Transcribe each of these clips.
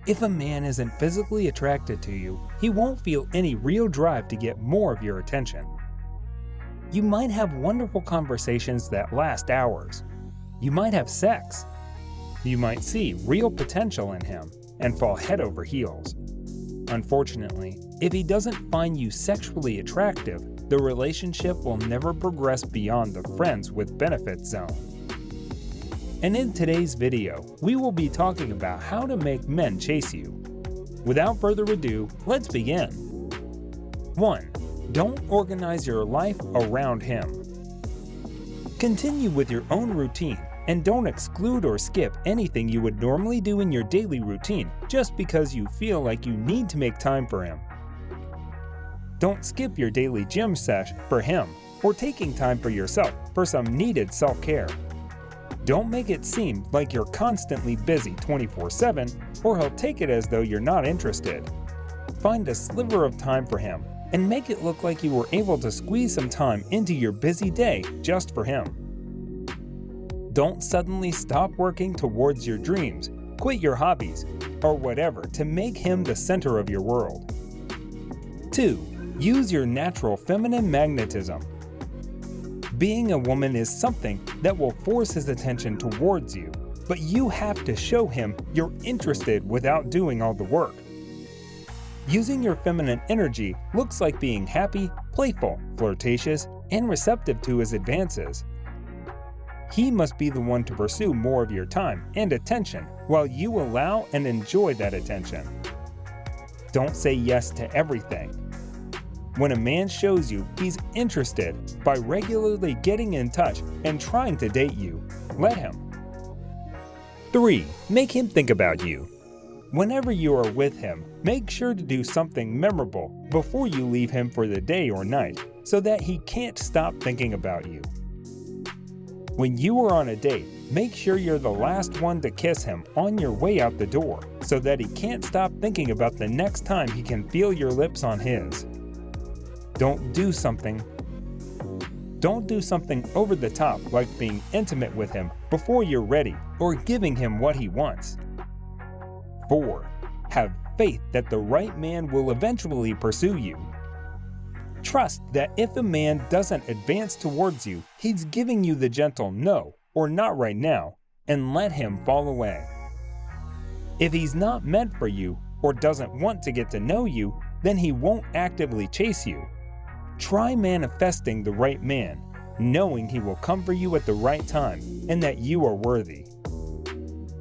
If a man isn't physically attracted to you, he won't feel any real drive to get more of your attention. You might have wonderful conversations that last hours. You might have sex. You might see real potential in him and fall head over heels. Unfortunately, if he doesn't find you sexually attractive, the relationship will never progress beyond the friends with benefits zone. And in today's video, we will be talking about how to make men chase you. Without further ado, let's begin. 1. Don't organize your life around him. Continue with your own routine and don't exclude or skip anything you would normally do in your daily routine just because you feel like you need to make time for him. Don't skip your daily gym sesh for him or taking time for yourself for some needed self-care. Don't make it seem like you're constantly busy 24/7 or he'll take it as though you're not interested. Find a sliver of time for him and make it look like you were able to squeeze some time into your busy day just for him. Don't suddenly stop working towards your dreams, quit your hobbies, or whatever to make him the center of your world. 2. Use your natural feminine magnetism. Being a woman is something that will force his attention towards you, but you have to show him you're interested without doing all the work. Using your feminine energy looks like being happy, playful, flirtatious, and receptive to his advances. He must be the one to pursue more of your time and attention while you allow and enjoy that attention. Don't say yes to everything. When a man shows you he's interested by regularly getting in touch and trying to date you, let him. 3. Make him think about you. Whenever you are with him, make sure to do something memorable before you leave him for the day or night so that he can't stop thinking about you. When you are on a date, make sure you're the last one to kiss him on your way out the door so that he can't stop thinking about the next time he can feel your lips on his. Don't do something over the top like being intimate with him before you're ready or giving him what he wants. 4. Have faith that the right man will eventually pursue you. Trust that if a man doesn't advance towards you, he's giving you the gentle no or not right now, and let him fall away. If he's not meant for you or doesn't want to get to know you, then he won't actively chase you. Try manifesting the right man, knowing he will come for you at the right time and that you are worthy.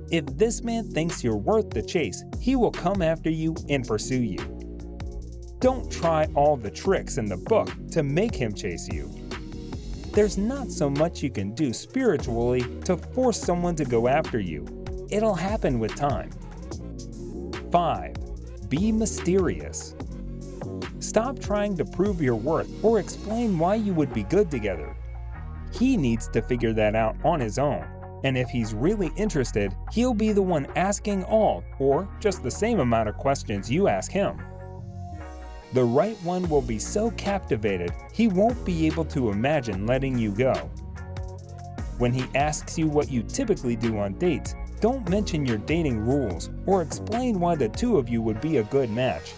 If this man thinks you're worth the chase, he will come after you and pursue you. Don't try all the tricks in the book to make him chase you. There's not so much you can do spiritually to force someone to go after you. It'll happen with time. 5. Be mysterious. Stop trying to prove your worth or explain why you would be good together. He needs to figure that out on his own, and if he's really interested, he'll be the one asking all or just the same amount of questions you ask him. The right one will be so captivated he won't be able to imagine letting you go. When he asks you what you typically do on dates, don't mention your dating rules or explain why the two of you would be a good match.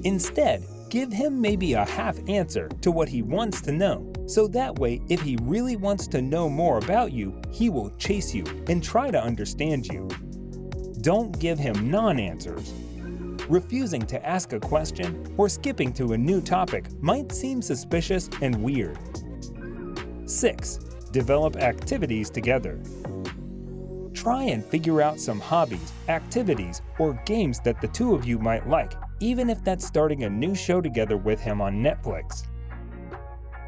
Instead, give him maybe a half answer to what he wants to know, so that way if he really wants to know more about you, he will chase you and try to understand you. Don't give him non-answers. Refusing to ask a question or skipping to a new topic might seem suspicious and weird. 6. Develop activities together. Try and figure out some hobbies, activities, or games that the two of you might like, even if that's starting a new show together with him on Netflix.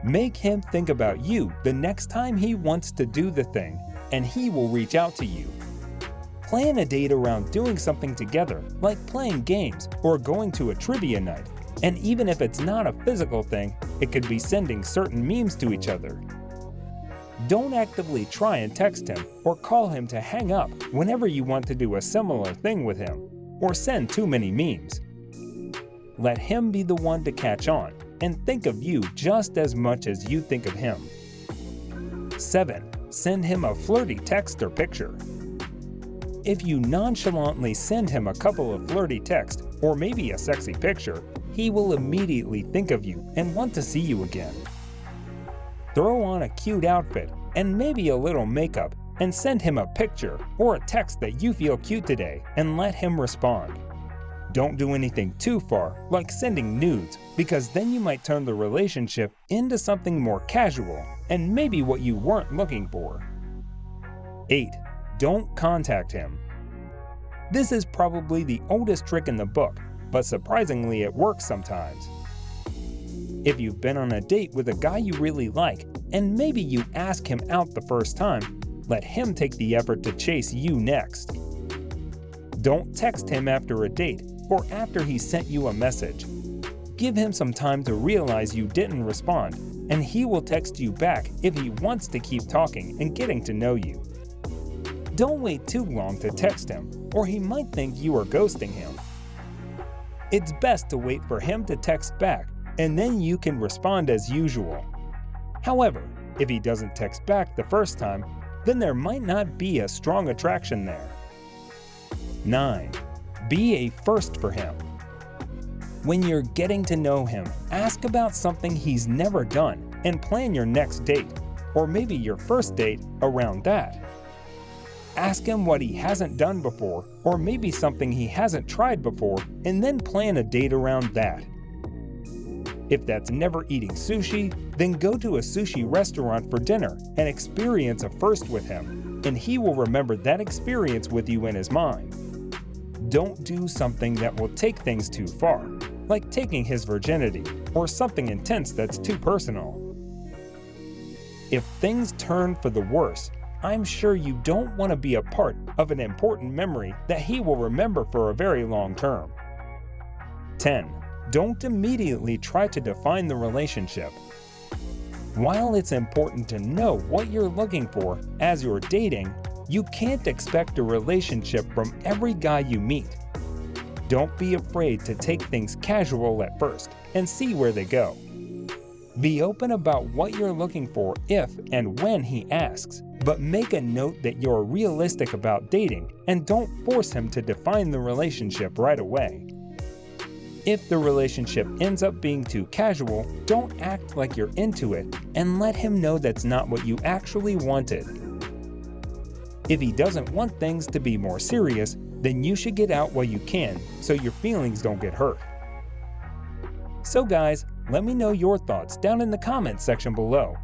Make him think about you the next time he wants to do the thing, and he will reach out to you. Plan a date around doing something together, like playing games or going to a trivia night, and even if it's not a physical thing, it could be sending certain memes to each other. Don't actively try and text him or call him to hang up whenever you want to do a similar thing with him, or send too many memes. Let him be the one to catch on and think of you just as much as you think of him. 7. Send him a flirty text or picture. if you nonchalantly send him a couple of flirty texts or maybe a sexy picture, he will immediately think of you and want to see you again. Throw on a cute outfit and maybe a little makeup and send him a picture or a text that you feel cute today and let him respond. Don't do anything too far, like sending nudes, because then you might turn the relationship into something more casual and maybe what you weren't looking for. 8. Don't contact him. This is probably the oldest trick in the book, but surprisingly it works sometimes. If you've been on a date with a guy you really like, and maybe you ask him out the first time, let him take the effort to chase you next. Don't text him after a date or after he sent you a message. Give him some time to realize you didn't respond, and he will text you back if he wants to keep talking and getting to know you. Don't wait too long to text him, or he might think you are ghosting him. It's best to wait for him to text back, and then you can respond as usual. However, if he doesn't text back the first time, then there might not be a strong attraction there. 9. Be a first for him. When you're getting to know him, ask about something he's never done and plan your next date, or maybe your first date, around that. Ask him what he hasn't done before, or maybe something he hasn't tried before, and then plan a date around that. If that's never eating sushi, then go to a sushi restaurant for dinner and experience a first with him, and he will remember that experience with you in his mind. Don't do something that will take things too far, like taking his virginity, or something intense that's too personal. If things turn for the worse, I'm sure you don't want to be a part of an important memory that he will remember for a very long term. 10. Don't immediately try to define the relationship. While it's important to know what you're looking for as you're dating, you can't expect a relationship from every guy you meet. Don't be afraid to take things casual at first and see where they go. Be open about what you're looking for if and when he asks, but make a note that you're realistic about dating and don't force him to define the relationship right away. If the relationship ends up being too casual, don't act like you're into it and let him know that's not what you actually wanted. If he doesn't want things to be more serious, then you should get out while you can so your feelings don't get hurt. So guys, let me know your thoughts down in the comments section below.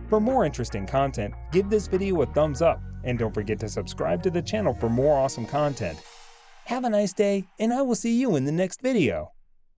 For more interesting content, give this video a thumbs up and don't forget to subscribe to the channel for more awesome content. Have a nice day, and I will see you in the next video.